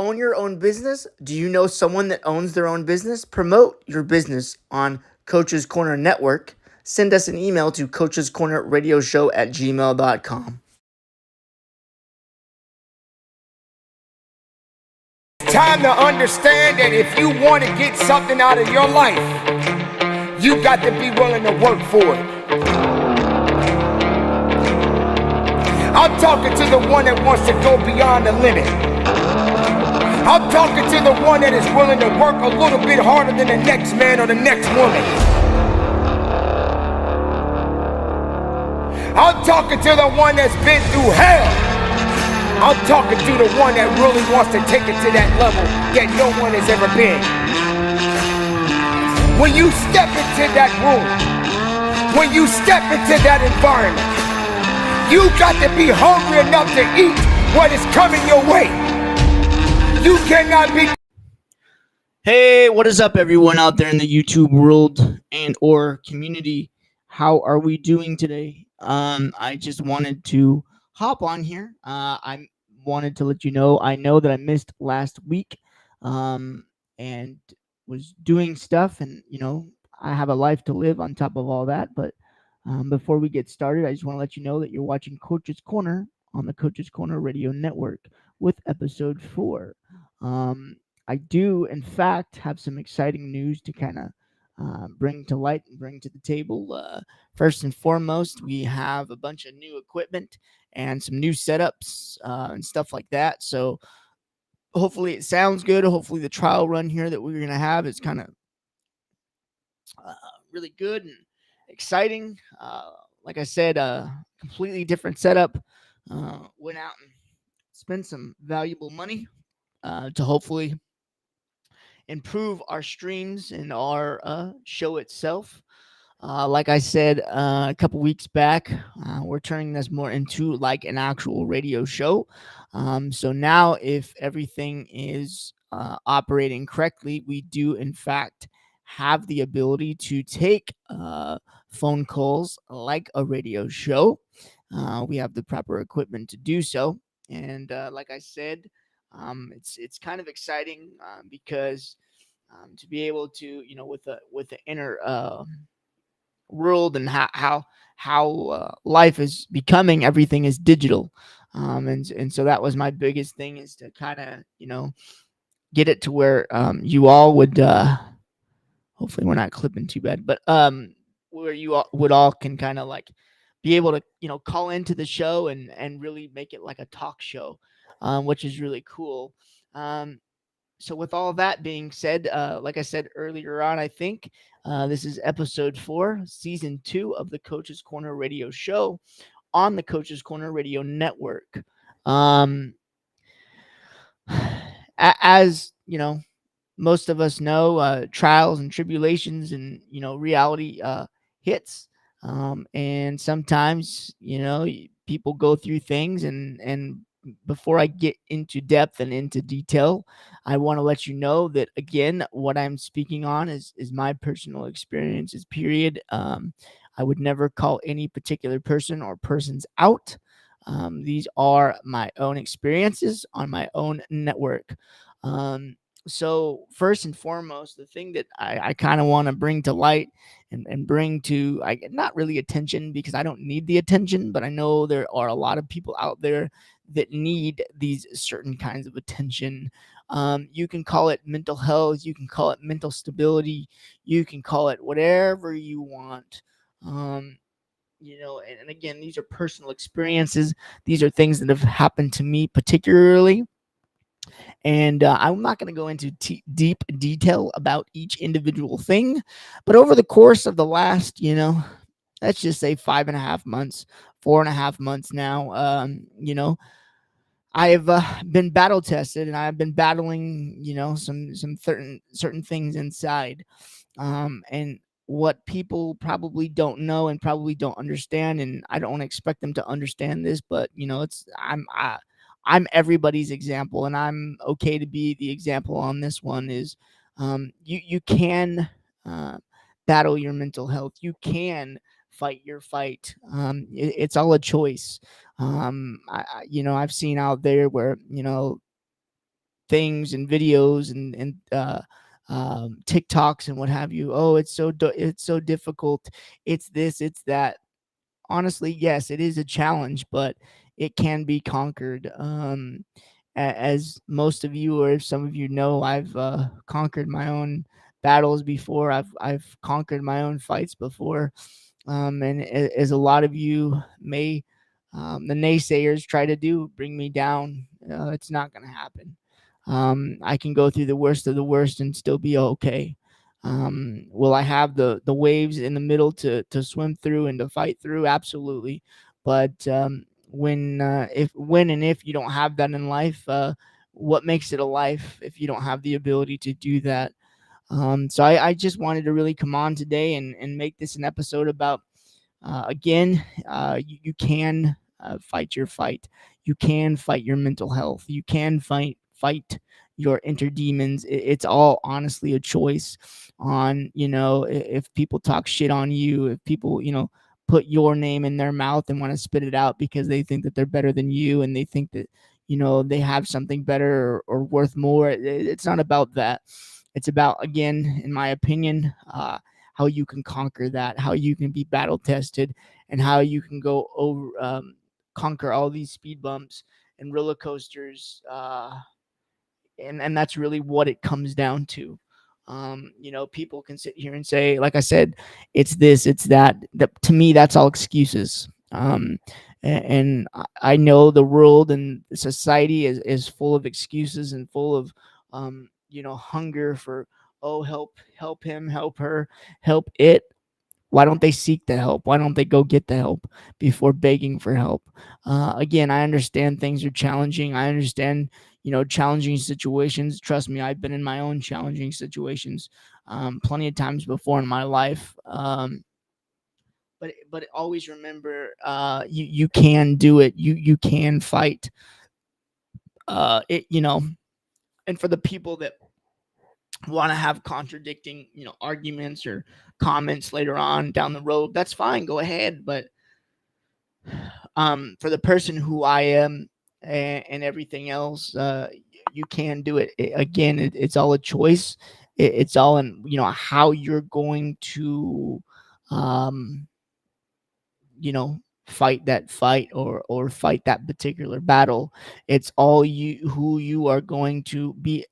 own your own business? Do you know someone that owns their own business? Promote your business on Coach's Corner Network. Send us an email to coachescornerradioshow@gmail.com. Time to understand that if you want to get something out of your life, you got to be willing to work for it. I'm talking to the one that wants to go beyond the limit. I'm talking to the one that is willing to work a little bit harder than the next man or the next woman. I'm talking to the one that's been through hell. I'm talking to the one that really wants to take it to that level that no one has ever been. When you step into that room, when you step into that environment, you got to be hungry enough to eat what is coming your way. You cannot be. Hey, what is up, everyone out there in the YouTube world and or community? How are we doing today? I just wanted to hop on here. I wanted to let you know. I know that I missed last week, and was doing stuff, and I have a life to live on top of all that. But before we get started, I just want to let you know that you're watching Coach's Corner on the Coach's Corner Radio Network with episode 4. I do, in fact, have some exciting news to kind of bring to light and bring to the table. First and foremost, we have a bunch of new equipment and some new setups and stuff like that. So hopefully it sounds good. Hopefully the trial run here that we're going to have is kind of really good and exciting. Like I said, completely different setup. Went out and spent some valuable money to hopefully improve our streams and our show itself. Like I said a couple weeks back, we're turning this more into like an actual radio show. So now, if everything is operating correctly, we do in fact have the ability to take phone calls like a radio show. We have the proper equipment to do so, and like I said, it's kind of exciting because to be able to with the inner world and how life is becoming, everything is digital, and so that was my biggest thing, is to kind of get it to where you all would hopefully we're not clipping too bad, but where you all would all can kind of like be able to call into the show and really make it like a talk show, which is really cool. So with all that being said, like I said earlier on, I think this is episode 4, season 2 of the Coach's Corner Radio Show on the Coach's Corner Radio Network. As most of us know, trials and tribulations and reality hits, and sometimes people go through things, and before I get into depth and into detail, I want to let you know that, again, what I'm speaking on is my personal experiences, period. I would never call any particular person or persons out. These are my own experiences on my own network. So first and foremost, the thing that I kind of want to bring to light and bring to, not really attention, because I don't need the attention, but I know there are a lot of people out there that need these certain kinds of attention. You can call it mental health, you can call it mental stability, you can call it whatever you want. And again, these are personal experiences. These are things that have happened to me particularly. And I'm not going to go into deep detail about each individual thing, but over the course of the last, let's just say 5.5 months, 4.5 months now, I've been battle tested, and I've been battling, some certain things inside, and what people probably don't know and probably don't understand, and I don't expect them to understand this, but I'm everybody's example, and I'm okay to be the example on this one. Is you can battle your mental health. You can fight your fight. It's all a choice. I've seen out there where things and videos and TikToks and what have you. Oh, it's so difficult. It's this, it's that. Honestly, yes, it is a challenge, but it can be conquered. As most of you, or if some of you know, I've conquered my own battles before. I've conquered my own fights before, and as a lot of you may, the naysayers try to do, bring me down. It's not going to happen. I can go through the worst of the worst and still be okay. Will I have the waves in the middle to swim through and to fight through? Absolutely. But when and if you don't have that in life, what makes it a life if you don't have the ability to do that? So I just wanted to really come on today and make this an episode about, again, you can fight your fight. You can fight your mental health. You can fight your inner demons. It's all honestly a choice on, if people talk shit on you, if people, put your name in their mouth and want to spit it out because they think that they're better than you and they think that, they have something better or worth more. It's not about that. It's about, again, in my opinion, how you can conquer that, how you can be battle tested, and how you can go over, conquer all these speed bumps and roller coasters. And that's really what it comes down to. People can sit here and say, like I said, it's this, it's that. To me, that's all excuses. And I know the world and society is full of excuses and full of, hunger for, oh, help him, help her, help it. Why don't they seek the help? Why don't they go get the help before begging for help? Again, I understand things are challenging. I understand, challenging situations. Trust me, I've been in my own challenging situations plenty of times before in my life. But always remember, you can do it. You can fight. It and for the people that want to have contradicting, arguments or comments later on down the road, that's fine, go ahead. But for the person who I am, and everything else, you can do it. Again, it's all a choice. It's all in, how you're going to, um fight that fight, or fight that particular battle. It's all you, who you are going to be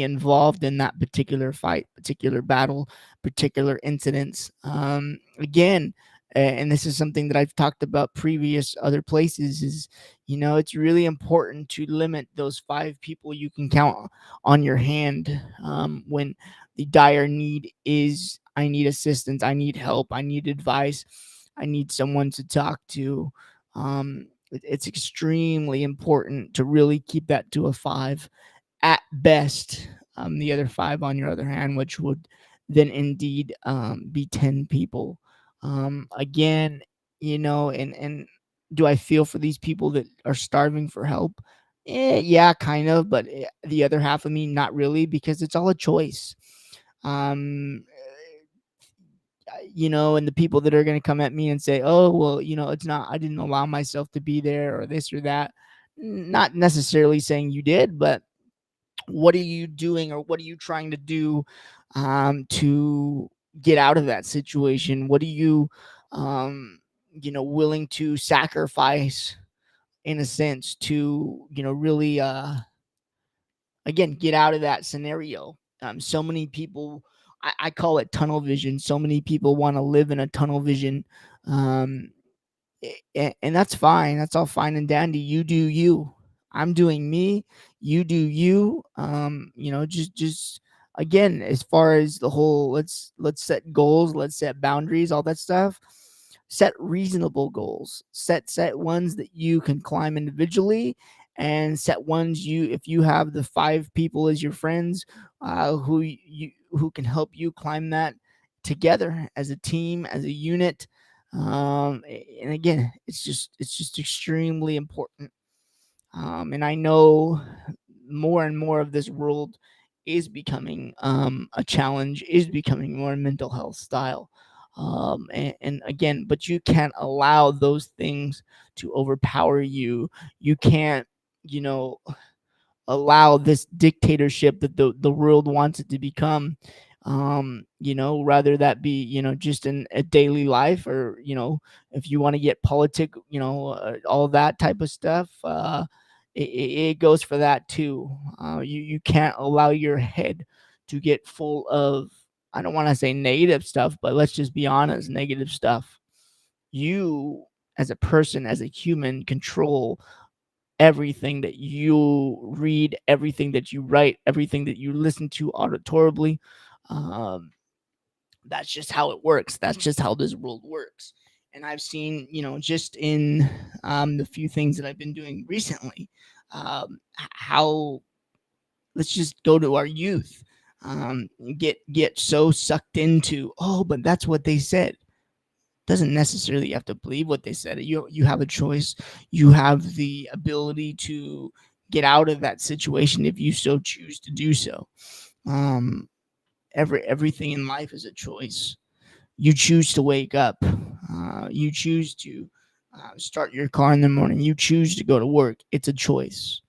involved in that particular fight, particular battle, particular incidents. Again, and this is something that I've talked about previous other places, is, it's really important to limit those 5 people you can count on your hand, when the dire need is, I need assistance, I need help, I need advice, I need someone to talk to. It's extremely important to really keep that to a 5 at best. The other 5, on your other hand, which would then indeed, be 10 people. Again, and do I feel for these people that are starving for help? Yeah, kind of, but the other half of me, not really, because it's all a choice. Um, and the people that are going to come at me and say, oh, well, it's not, I didn't allow myself to be there, or this or that. Not necessarily saying you did, but what are you doing, or what are you trying to do, to get out of that situation? What are you, willing to sacrifice, in a sense, to, really, again, get out of that scenario? So many people, I call it tunnel vision. So many people want to live in a tunnel vision, um, and that's fine. That's all fine and dandy. You do you. I'm doing me. You do you. Just again, as far as the whole, let's set goals, let's set boundaries, all that stuff. Set reasonable goals. Set ones that you can climb individually, and set ones, if you have the 5 people as your friends, who can help you climb that together as a team, as a unit. And again, it's just extremely important. And I know more and more of this world is becoming, a challenge, is becoming more mental health style. And again, but you can't allow those things to overpower you. You can't, you know allow this dictatorship that the world wants it to become. Rather that be, just in a daily life, or if you want to get politic, all that type of stuff. It goes for that too. You can't allow your head to get full of, I don't want to say negative stuff, but let's just be honest, negative stuff. You, as a person, as a human, control everything that you read, everything that you write, everything that you listen to auditorily. Um, that's just how it works. That's just how this world works. And I've seen, just in the few things that I've been doing recently, how, let's just go to our youth, get so sucked into, oh, but that's what they said. Doesn't necessarily have to believe what they said. You have a choice. You have the ability to get out of that situation if you so choose to do so. Um, everything in life is a choice. You choose to wake up. You choose to start your car in the morning. You choose to go to work. It's a choice.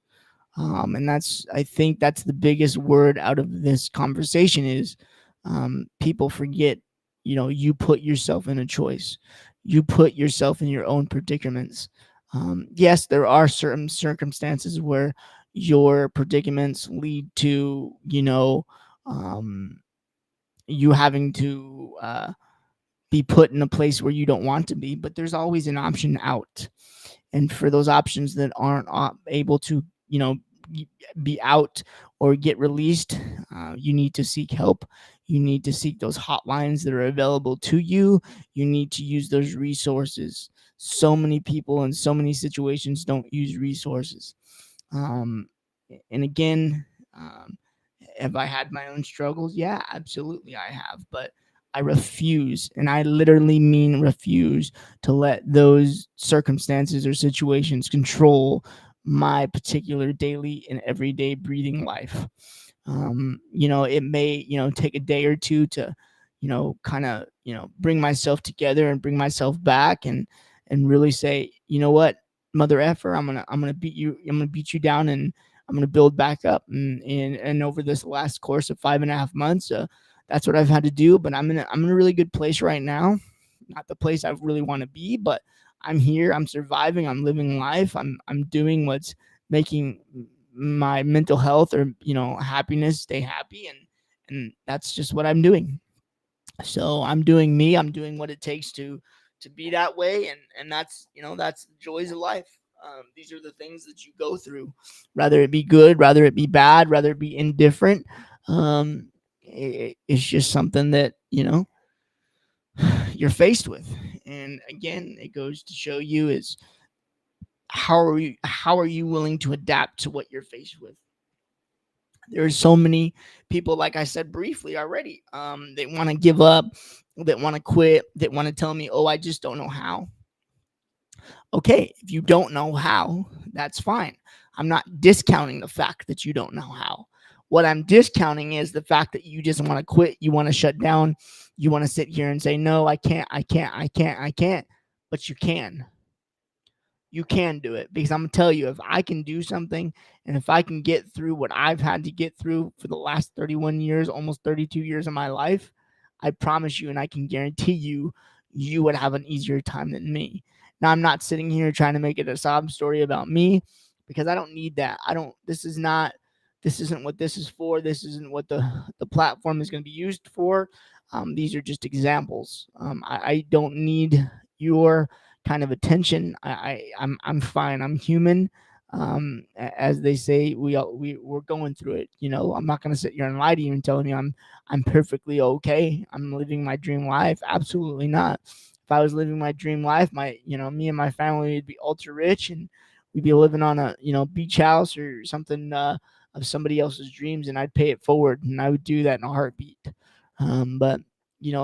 And that's, I think that's the biggest word out of this conversation is, people forget, you put yourself in a choice. You put yourself in your own predicaments. Yes, there are certain circumstances where your predicaments lead to, um, you having to be put in a place where you don't want to be, but there's always an option out. And for those options that aren't able to, be out or get released, you need to seek help. You need to seek those hotlines that are available to you. You need to use those resources. So many people in so many situations don't use resources. um, and again, have I had my own struggles? Yeah, absolutely, I have. But I refuse, and I literally mean refuse, to let those circumstances or situations control my particular daily and everyday breathing life. It may, take a day or two to, kind of, bring myself together and bring myself back, and really say, you know what, mother effer, I'm gonna beat you. I'm gonna beat you down, and I'm gonna build back up. And over this last course of 5.5 months, that's what I've had to do. But I'm in a really good place right now. Not the place I really want to be, but I'm here. I'm surviving. I'm living life. I'm doing what's making my mental health, or happiness, stay happy, and that's just what I'm doing. So I'm doing me. I'm doing what it takes to be that way, and that's the joys of life. These are the things that you go through, rather it be good, rather it be bad, rather it be indifferent. It's just something that you're faced with. And again, it goes to show you is, how are you willing to adapt to what you're faced with. There's so many people, like I said briefly already, they want to give up, that want to quit, that want to tell me, oh, I just don't know how. Okay, if you don't know how, that's fine. I'm not discounting the fact that you don't know how. What I'm discounting is the fact that you just want to quit, you want to shut down, you want to sit here and say, no, I can't, I can't, I can't, I can't. But you can. You can do it, because I'm gonna tell you, if I can do something, and if I can get through what I've had to get through for the last 31 years, almost 32 years of my life, I promise you, and I can guarantee you, you would have an easier time than me. Now, I'm not sitting here trying to make it a sob story about me, because I don't need that. I don't. This isn't what this is for. This isn't what the platform is going to be used for. These are just examples. I don't need your kind of attention. I'm fine. I'm human. As they say, we're going through it. I'm not gonna sit here and lie to you and telling you I'm perfectly okay. I'm living my dream life. Absolutely not. If I was living my dream life, me and my family would be ultra rich, and we'd be living on a beach house or something, of somebody else's dreams, and I'd pay it forward, and I would do that in a heartbeat. But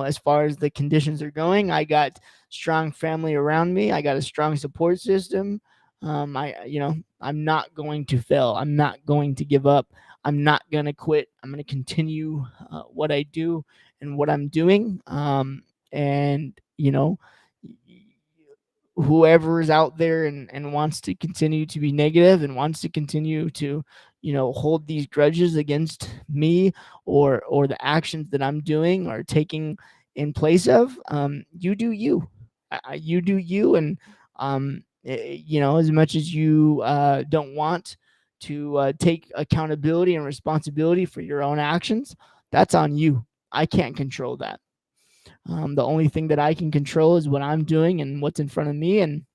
as far as the conditions are going, I got strong family around me. I got a strong support system. I'm not going to fail. I'm not going to give up. I'm not going to quit. I'm going to continue what I do and what I'm doing. And whoever is out there and wants to continue to be negative and wants to continue to, hold these grudges against me, or the actions that I'm doing or taking in place of, you do you. You do you. And as much as you don't want to take accountability and responsibility for your own actions, that's on you. I can't control that. The only thing that I can control is what I'm doing and what's in front of me. And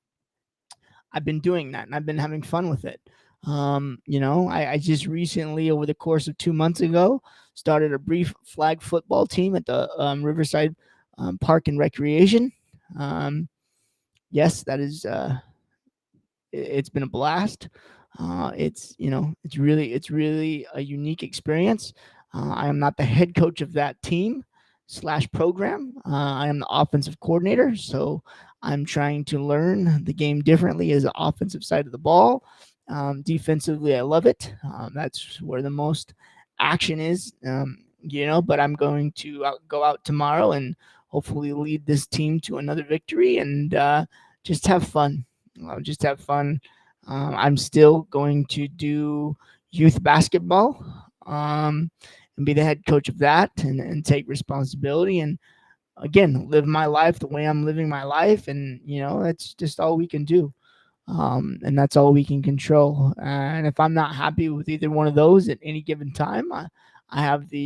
I've been doing that and I've been having fun with it. I just recently, over the course of 2 months ago, started a brief flag football team at the Riverside Park and Recreation. Um, yes, that is it's been a blast. It's really a unique experience. I am not the head coach of that team slash program. I am the offensive coordinator, so I'm trying to learn the game differently as the offensive side of the ball. Defensively, I love it. That's where the most action is. But I'm going to go out tomorrow and hopefully lead this team to another victory and just have fun. Just have fun. I'm still going to do youth basketball, and be the head coach of that, and take responsibility and again live my life the way I'm living my life. And that's just all we can do, and that's all we can control. And if I'm not happy with either one of those at any given time, I have the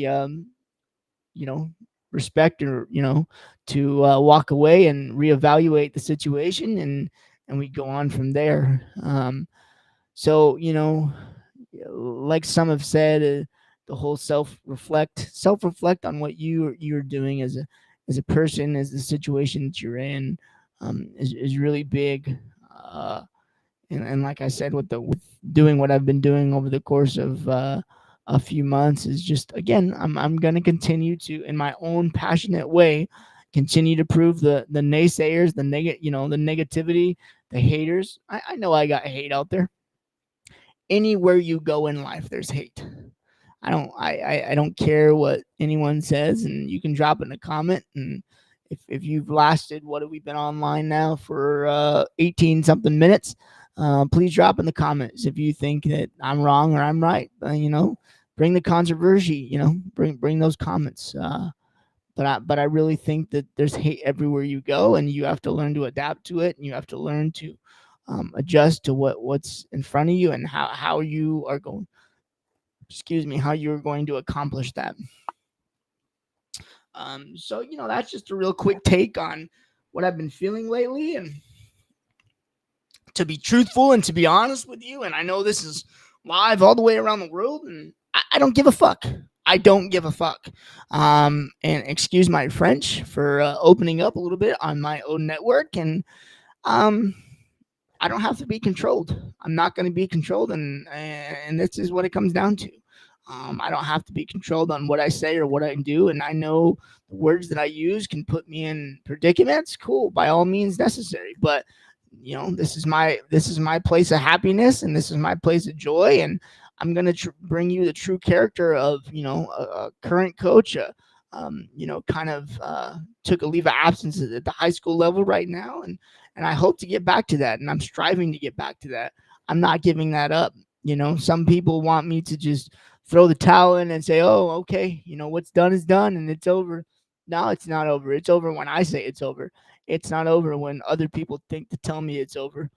you know respect, or to walk away and reevaluate the situation, and we go on from there. So, like some have said, the whole self reflect on what you're doing as a person, as the situation that you're in, is really big. And like I said, with doing what I've been doing over the course of a few months, is just, again, I'm gonna continue to, in my own passionate way, continue to prove the naysayers, the negativity, the haters. I know I got hate out there. Anywhere you go in life, there's hate. I don't care what anyone says, and you can drop in a comment. And if you've lasted, what have we been online now for 18 something minutes, please drop in the comments if you think that I'm wrong or I'm right. Bring the controversy. Bring those comments. But I really think that there's hate everywhere you go, and you have to learn to adapt to it, and you have to learn to adjust to what's in front of you, and how you are going. Excuse me, how you're going to accomplish that. So that's just a real quick take on what I've been feeling lately, and to be truthful and to be honest with you. And I know this is live all the way around the world, and I don't give a fuck. I don't give a fuck. And excuse my French for opening up a little bit on my own network. And um, I don't have to be controlled. I'm not going to be controlled, and this is what it comes down to. I don't have to be controlled on what I say or what I do, and I know the words that I use can put me in predicaments. Cool, by all means necessary. But this is my place of happiness, and this is my place of joy, and I'm gonna bring you the true character of a current coach. Kind of took a leave of absence at the high school level right now, and I hope to get back to that, and I'm striving to get back to that. I'm not giving that up. Some people want me to just throw the towel in and say, "Oh, okay, what's done is done and it's over." No, it's not over. It's over when I say it's over. It's not over when other people think to tell me it's over.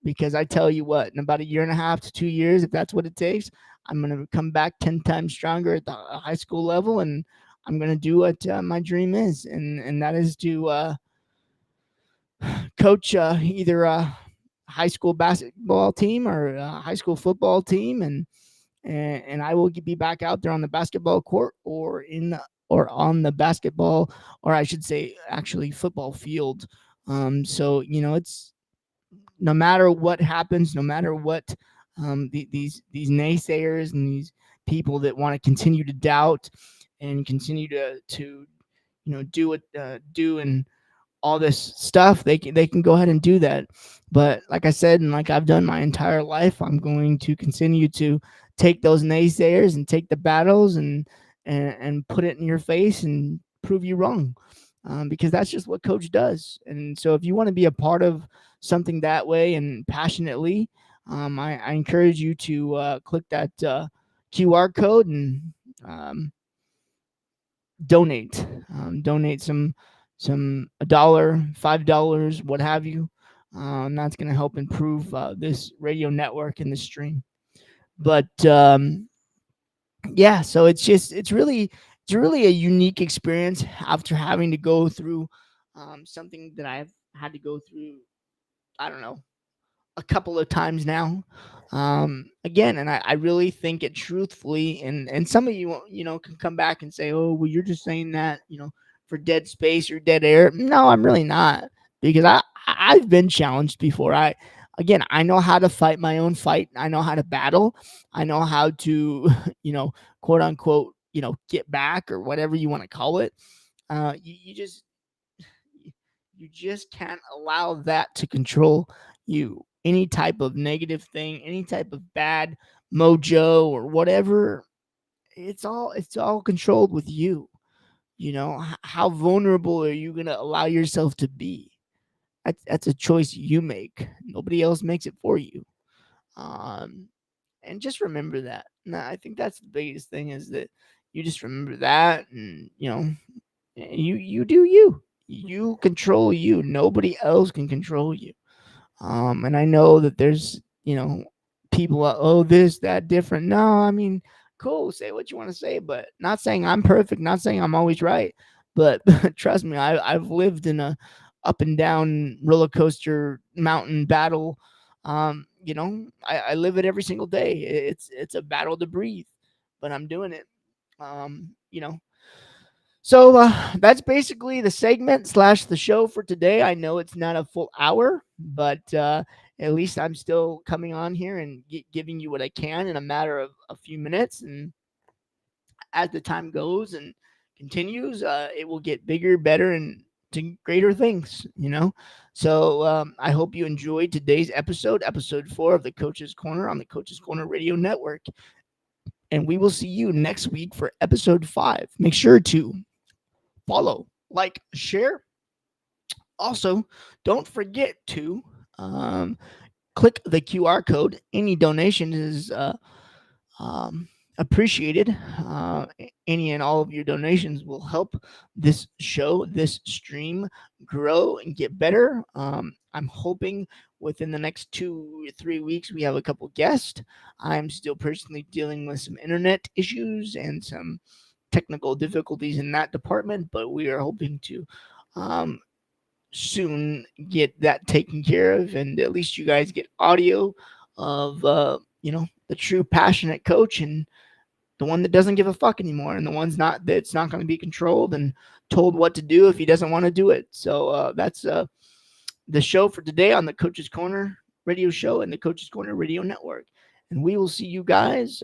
Because I tell you what, in about a year and a half to 2 years, if that's what it takes, I'm going to come back 10 times stronger at the high school level, and I'm going to do what my dream is. And that is to coach either a high school basketball team or a high school football team. And I will be back out there on the basketball court, or on the basketball, or I should say actually football field. So it's, no matter what happens, no matter what these naysayers and these people that want to continue to doubt and continue to do what do and all this stuff, they can go ahead and do that. But like I said, and like I've done my entire life, I'm going to continue to take those naysayers and take the battles, and put it in your face and prove you wrong. because that's just what coach does. And so if you want to be a part of something that way and passionately, I encourage you to click that QR code and um, donate. Donate some a dollar, $5, what have you. And that's going to help improve this radio network and the stream. But yeah, so it's really a unique experience after having to go through something that I've had to go through. I don't know, a couple of times now. Again, and I really think it truthfully. And some of you, can come back and say, "Oh, well, you're just saying that, for dead space or dead air." No, I'm really not, because I've been challenged before. I know how to fight my own fight. I know how to battle. I know how to, quote unquote, get back or whatever you want to call it. You just can't allow that to control you. Any type of negative thing, any type of bad mojo or whatever, it's all controlled with you. How vulnerable are you going to allow yourself to be? That's a choice you make. Nobody else makes it for you. Um, and just remember that. Nah, I think that's the biggest thing, is that you just remember that, and you do you. You control you. Nobody else can control you. And I know that there's, people, oh, this, that, different. No, I mean, cool, say what you want to say, but not saying I'm perfect, not saying I'm always right. But trust me, I've lived in a up and down roller coaster mountain battle. I live it every single day. It's a battle to breathe, but I'm doing it. Um, you know, so that's basically the segment slash the show for today. I know it's not a full hour, but at least I'm still coming on here and giving you what I can in a matter of a few minutes. And as the time goes and continues, it will get bigger, better, and to greater things. So I hope you enjoyed today's episode 4 of the Coach's Corner on the Coach's Corner Radio Network. And we will see you next week for episode 5. Make sure to follow, like, share. Also, don't forget to click the QR code. Any donation is appreciated. Any and all of your donations will help this show, this stream, grow and get better. I'm hoping within the next 2 or 3 weeks we have a couple guests. I'm still personally dealing with some internet issues and some technical difficulties in that department, but we are hoping to soon get that taken care of, and at least you guys get audio of the true passionate coach, and the one that doesn't give a fuck anymore, and the one's that's not going to be controlled and told what to do if he doesn't want to do it. So that's the show for today on the Coach's Corner Radio Show and the Coach's Corner Radio Network, and we will see you guys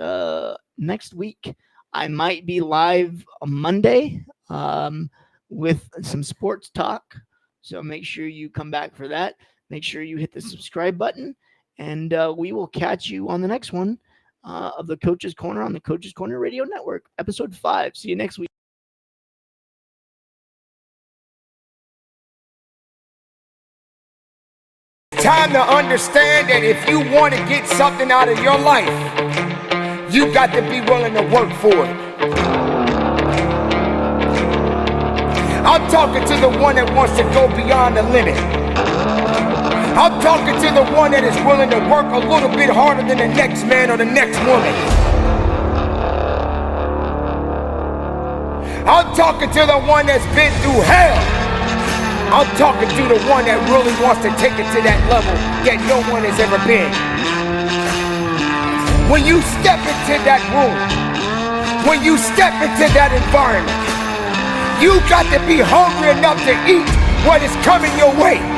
next week. I might be live on Monday with some sports talk. So make sure you come back for that. Make sure you hit the subscribe button. And we will catch you on the next one of the Coach's Corner on the Coach's Corner Radio Network, episode 5. See you next week. Time to understand that if you want to get something out of your life, you got to be willing to work for it. I'm talking to the one that wants to go beyond the limit. I'm talking to the one that is willing to work a little bit harder than the next man or the next woman. I'm talking to the one that's been through hell. I'm talking to the one that really wants to take it to that level that no one has ever been. When you step into that room, when you step into that environment, you got to be hungry enough to eat what is coming your way.